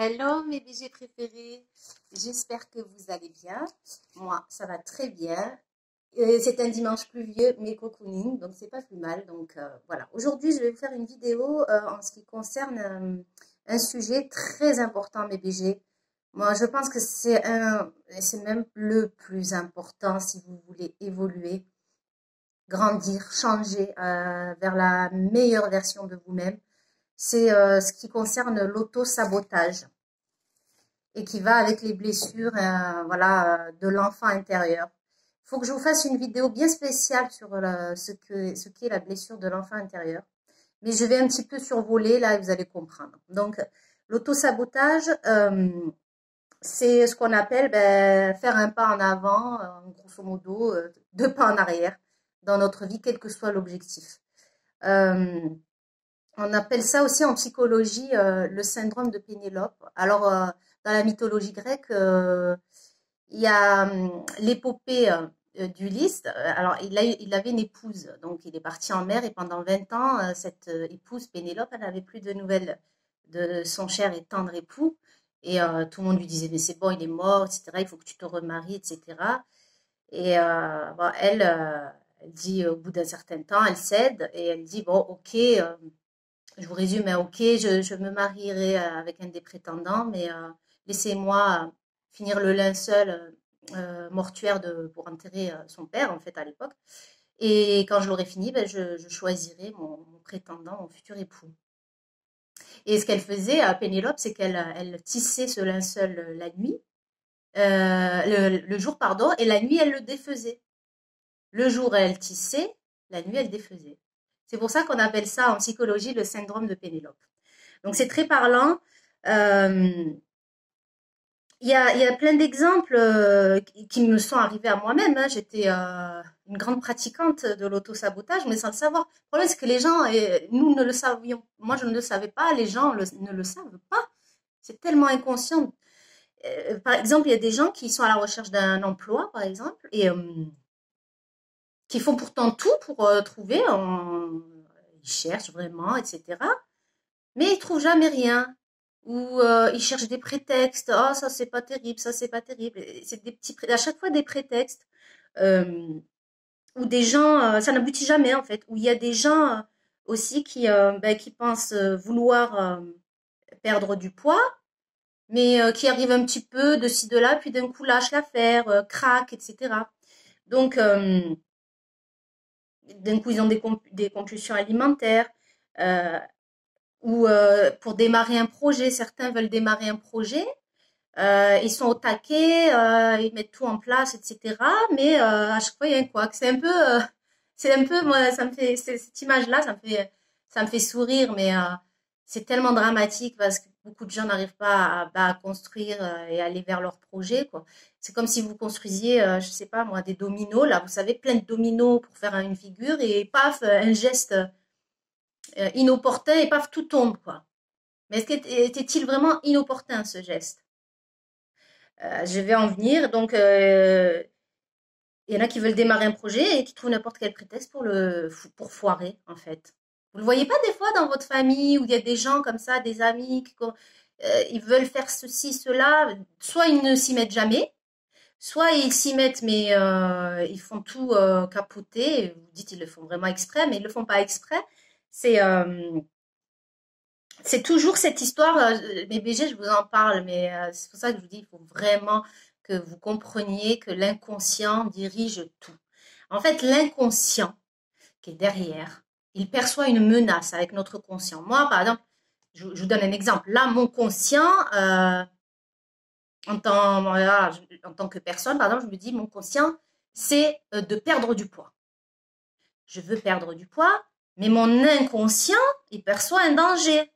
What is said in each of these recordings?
Hello mes BG préférés, j'espère que vous allez bien. Moi, ça va très bien. C'est un dimanche pluvieux, mais cocooning, donc c'est pas plus mal. Donc voilà. Aujourd'hui, je vais vous faire une vidéo en ce qui concerne un sujet très important, mes BG. Moi, je pense que c'est même le plus important si vous voulez évoluer, grandir, changer vers la meilleure version de vous-même. C'est ce qui concerne l'auto-sabotage et qui va avec les blessures voilà, de l'enfant intérieur. Il faut que je vous fasse une vidéo bien spéciale sur ce qu'est la blessure de l'enfant intérieur. Mais je vais un petit peu survoler là et vous allez comprendre. Donc, l'autosabotage, c'est ce qu'on appelle faire un pas en avant, grosso modo, deux pas en arrière dans notre vie, quel que soit l'objectif. On appelle ça aussi en psychologie le syndrome de Pénélope. Alors, dans la mythologie grecque, il y a l'épopée d'Ulysse. Alors, il avait une épouse, donc il est parti en mer et pendant 20 ans, cette épouse Pénélope, elle n'avait plus de nouvelles de son cher et tendre époux. Et tout le monde lui disait, mais c'est bon, il est mort, etc. Il faut que tu te remaries, etc. Et bon, elle dit, au bout d'un certain temps, elle cède et elle dit, bon, ok, je vous résume, hein, ok, je me marierai avec un des prétendants, mais laissez-moi finir le linceul mortuaire pour enterrer son père, en fait, à l'époque. Et quand je l'aurai fini, je choisirai mon prétendant, mon futur époux. Et ce qu'elle faisait à Pénélope, c'est qu'elle tissait ce linceul la nuit, le jour, pardon, et la nuit, elle le défaisait. Le jour, elle tissait, la nuit, elle défaisait. C'est pour ça qu'on appelle ça en psychologie le syndrome de Pénélope. Donc c'est très parlant. Euh, il y a plein d'exemples qui me sont arrivés à moi-même. Hein. J'étais une grande pratiquante de l'auto-sabotage, mais sans le savoir. Le problème, c'est que les gens, nous ne le savions. Moi, je ne le savais pas. Les gens ne le savent pas. C'est tellement inconscient. Par exemple, il y a des gens qui sont à la recherche d'un emploi, par exemple, et qui font pourtant tout pour trouver. Ils cherchent vraiment, etc. Mais ils trouvent jamais rien. Ou ils cherchent des prétextes. Oh, ça c'est pas terrible, ça c'est pas terrible. C'est des petits, à chaque fois des prétextes. Euh, ou des gens, ça n'aboutit jamais en fait. Où il y a des gens aussi qui pensent vouloir perdre du poids, mais qui arrivent un petit peu de ci de là, puis d'un coup lâchent l'affaire, craquent, etc. Donc d'un coup ils ont des compulsions alimentaires. Euh, ou pour démarrer un projet, certains veulent démarrer un projet, ils sont au taquet, ils mettent tout en place, etc. Mais à chaque fois il y a un couac. C'est un peu, moi, ça me fait cette image-là, ça me fait sourire, mais c'est tellement dramatique parce que beaucoup de gens n'arrivent pas à construire et aller vers leur projet, quoi. C'est comme si vous construisiez, je sais pas moi, des dominos, là, vous savez, plein de dominos pour faire une figure et paf, un geste inopportun et paf, tout tombe, quoi. Mais était-il vraiment inopportun ce geste? Je vais en venir. Donc, il y en a qui veulent démarrer un projet et qui trouvent n'importe quel prétexte pour foirer, en fait. Vous le voyez pas des fois dans votre famille où il y a des gens comme ça, des amis, ils veulent faire ceci, cela. Soit ils ne s'y mettent jamais, soit ils s'y mettent, mais ils font tout capoter. Vous dites ils le font vraiment exprès, mais ils le font pas exprès. C'est c'est toujours cette histoire, mes BG, je vous en parle, mais c'est pour ça que je vous dis, il faut vraiment que vous compreniez que l'inconscient dirige tout. En fait, l'inconscient qui est derrière, il perçoit une menace avec notre conscient. Moi, par exemple, je vous donne un exemple. Là, mon conscient, voilà, en tant que personne, par exemple, je me dis, mon conscient, c'est de perdre du poids. Je veux perdre du poids, mais mon inconscient, il perçoit un danger.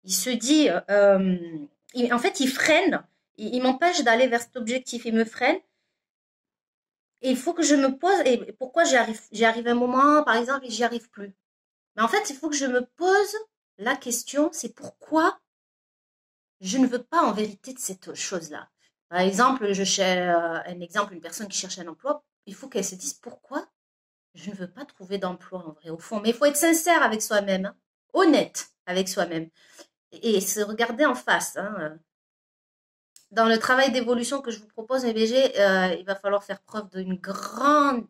Il se dit, en fait, il freine, il m'empêche d'aller vers cet objectif, il me freine. Et il faut que je me pose, et pourquoi j'y arrive un moment, par exemple, et j'y arrive plus. Mais en fait, il faut que je me pose la question, c'est pourquoi je ne veux pas en vérité de cette chose-là. Par exemple, un exemple, une personne qui cherche un emploi, il faut qu'elle se dise pourquoi je ne veux pas trouver d'emploi en vrai, au fond. Mais il faut être sincère avec soi-même, hein, honnête avec soi-même. et se regarder en face. Hein. Dans le travail d'évolution que je vous propose, MBG, il va falloir faire preuve d'une grande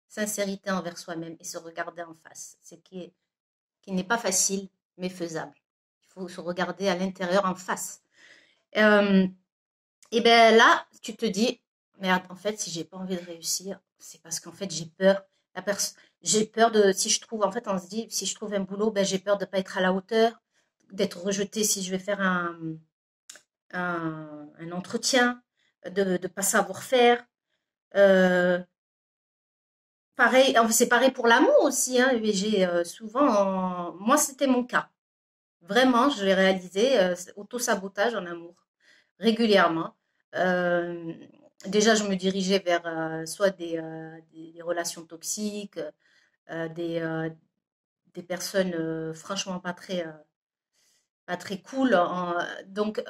sincérité envers soi-même et se regarder en face. Ce qui n'est pas facile, mais faisable. Il faut se regarder à l'intérieur en face. Euh, et bien là, tu te dis, merde, en fait, si j'ai pas envie de réussir, c'est parce qu'en fait, j'ai peur. J'ai peur de, si je trouve, en fait, on se dit, si je trouve un boulot, ben, j'ai peur de pas être à la hauteur, d'être rejetée si je vais faire un entretien, de ne pas savoir faire. Euh, Pareil, c'est pareil pour l'amour aussi. Hein, j'ai souvent, moi, c'était mon cas. Vraiment, je l'ai réalisé, auto-sabotage en amour, régulièrement. Euh, Déjà, je me dirigeais vers soit des relations toxiques, euh, des, euh, des personnes franchement pas très cool. Donc,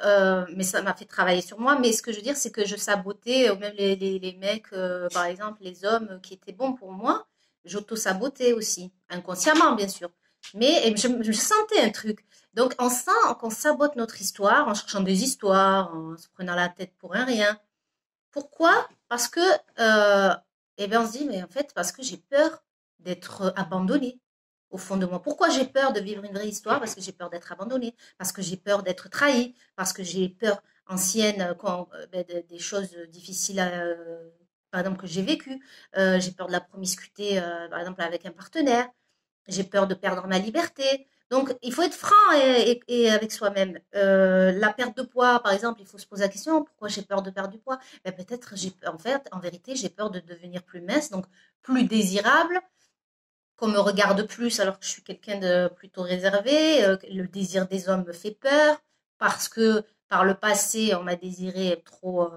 mais ça m'a fait travailler sur moi. Mais ce que je veux dire, c'est que je sabotais, même les mecs, par exemple, les hommes qui étaient bons pour moi, j'auto-sabotais aussi, inconsciemment, bien sûr. Mais je sentais un truc. Donc, on sent qu'on sabote notre histoire en cherchant des histoires, en se prenant la tête pour un rien. Pourquoi? Parce que, eh bien, on se dit, mais en fait, parce que j'ai peur d'être abandonnée au fond de moi. Pourquoi j'ai peur de vivre une vraie histoire? Parce que j'ai peur d'être abandonnée, parce que j'ai peur d'être trahie, parce que j'ai peur ancienne, des choses difficiles, par exemple, que j'ai vécues. J'ai peur de la promiscuité, par exemple, avec un partenaire. J'ai peur de perdre ma liberté. Donc, il faut être franc et avec soi-même. La perte de poids, par exemple, il faut se poser la question, pourquoi j'ai peur de perdre du poids? Ben, peut-être, en fait, en vérité, j'ai peur de devenir plus mince, donc plus désirable, qu'on me regarde plus alors que je suis quelqu'un de plutôt réservé. Le désir des hommes me fait peur parce que par le passé, on m'a désiré trop,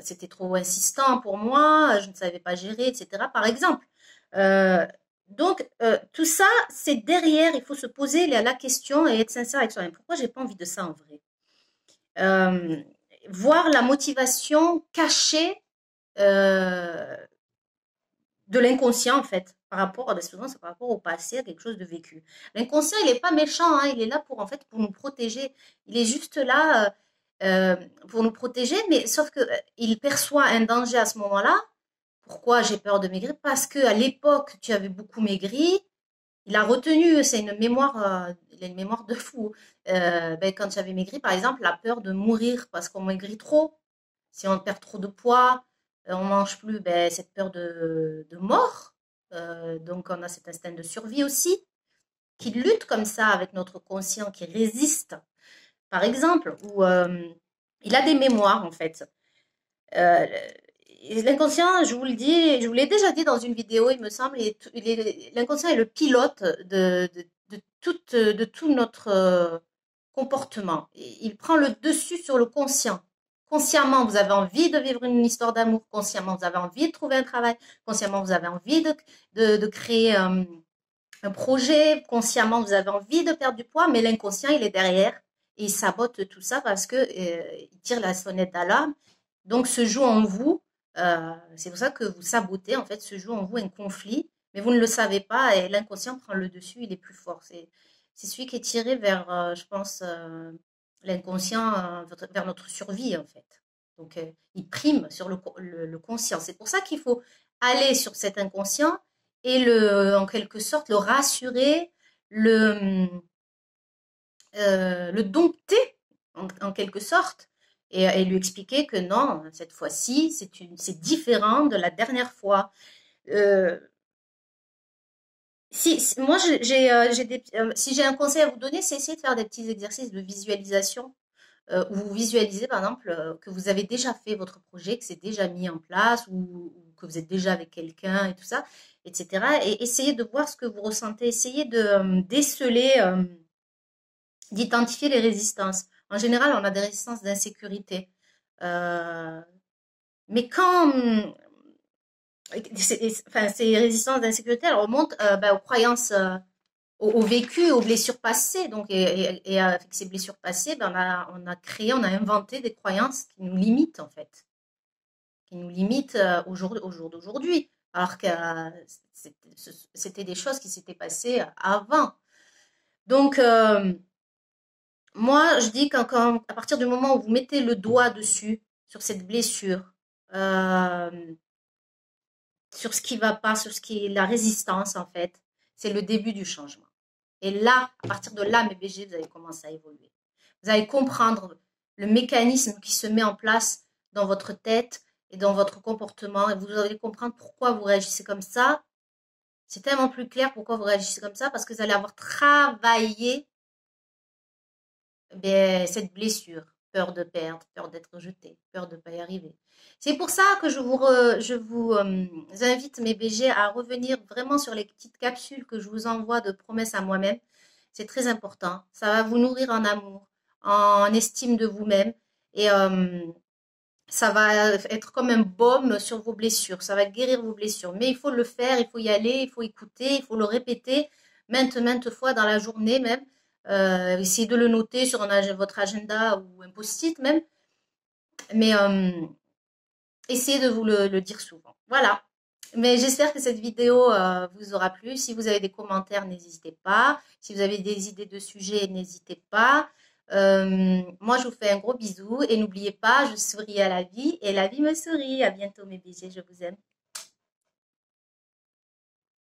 c'était trop insistant pour moi, je ne savais pas gérer, etc. Par exemple. Euh, tout ça, c'est derrière, il faut se poser la question et être sincère avec soi-même. Pourquoi j'ai pas envie de ça en vrai? Euh, Voir la motivation cachée euh, de l'inconscient en fait par rapport à souvent c'est par rapport au passé, à quelque chose de vécu. L'inconscient, il est pas méchant, hein, il est là pour en fait pour nous protéger. Il est juste là pour nous protéger, mais sauf que il perçoit un danger à ce moment-là. Pourquoi j'ai peur de maigrir? Parce que à l'époque tu avais beaucoup maigri. Il a retenu, c'est une mémoire, il a une mémoire de fou. Ben, quand j'avais maigri, par exemple, la peur de mourir parce qu'on maigrit trop. Si on perd trop de poids, on mange plus, ben, cette peur de mort. Donc on a cet instinct de survie aussi, qui lutte comme ça avec notre conscient, qui résiste. Par exemple, où il a des mémoires en fait. Euh, L'inconscient, je vous le dis, je vous l'ai déjà dit dans une vidéo, il me semble, l'inconscient est le pilote de tout notre comportement. Il prend le dessus sur le conscient. Consciemment, vous avez envie de vivre une histoire d'amour. Consciemment, vous avez envie de trouver un travail. Consciemment, vous avez envie de créer un projet. Consciemment, vous avez envie de perdre du poids, mais l'inconscient, il est derrière et il sabote tout ça parce que il tire la sonnette d'alarme. Donc, se joue en vous. C'est pour ça que vous sabotez. En fait, se joue en vous un conflit, mais vous ne le savez pas et l'inconscient prend le dessus. Il est plus fort. C'est celui qui est tiré vers, je pense, l'inconscient, vers notre survie en fait. Donc, il prime sur le conscient. C'est pour ça qu'il faut aller sur cet inconscient et en quelque sorte, le rassurer, le, le dompter, en quelque sorte, et lui expliquer que non, cette fois-ci, c'est différent de la dernière fois. Euh, Moi, si j'ai un conseil à vous donner, c'est essayer de faire des petits exercices de visualisation où vous visualisez par exemple que vous avez déjà fait votre projet, que c'est déjà mis en place ou que vous êtes déjà avec quelqu'un et tout ça, etc. Et essayez de voir ce que vous ressentez, essayez de déceler, d'identifier les résistances. En général, on a des résistances d'insécurité. Euh, mais quand enfin, ces résistances d'insécurité, elles remontent aux croyances au vécu, aux blessures passées. Donc, et avec ces blessures passées, ben, on a inventé des croyances qui nous limitent, en fait, qui nous limitent au jour d'aujourd'hui. Alors que c'était des choses qui s'étaient passées avant. Donc, Moi, je dis à partir du moment où vous mettez le doigt dessus, sur cette blessure, euh, sur ce qui va pas, sur ce qui est la résistance, en fait, c'est le début du changement. Et là, à partir de là, mes BG, vous allez commencer à évoluer. Vous allez comprendre le mécanisme qui se met en place dans votre tête et dans votre comportement. Et vous allez comprendre pourquoi vous réagissez comme ça. C'est tellement plus clair pourquoi vous réagissez comme ça, parce que vous allez avoir travaillé cette blessure, peur de perdre, peur d'être rejeté, peur de ne pas y arriver. C'est pour ça que je vous invite, mes BG, à revenir vraiment sur les petites capsules que je vous envoie de promesses à moi-même. C'est très important. Ça va vous nourrir en amour, en estime de vous-même. Et ça va être comme un baume sur vos blessures. Ça va guérir vos blessures. Mais il faut le faire, il faut y aller, il faut écouter, il faut le répéter maintes fois dans la journée même. Essayez de le noter sur votre agenda ou un post-it même. Mais essayez de vous le dire souvent. Voilà. Mais j'espère que cette vidéo vous aura plu. Si vous avez des commentaires, n'hésitez pas. Si vous avez des idées de sujets, n'hésitez pas. Moi, je vous fais un gros bisou et n'oubliez pas, je souris à la vie et la vie me sourit. À bientôt mes bisous, je vous aime.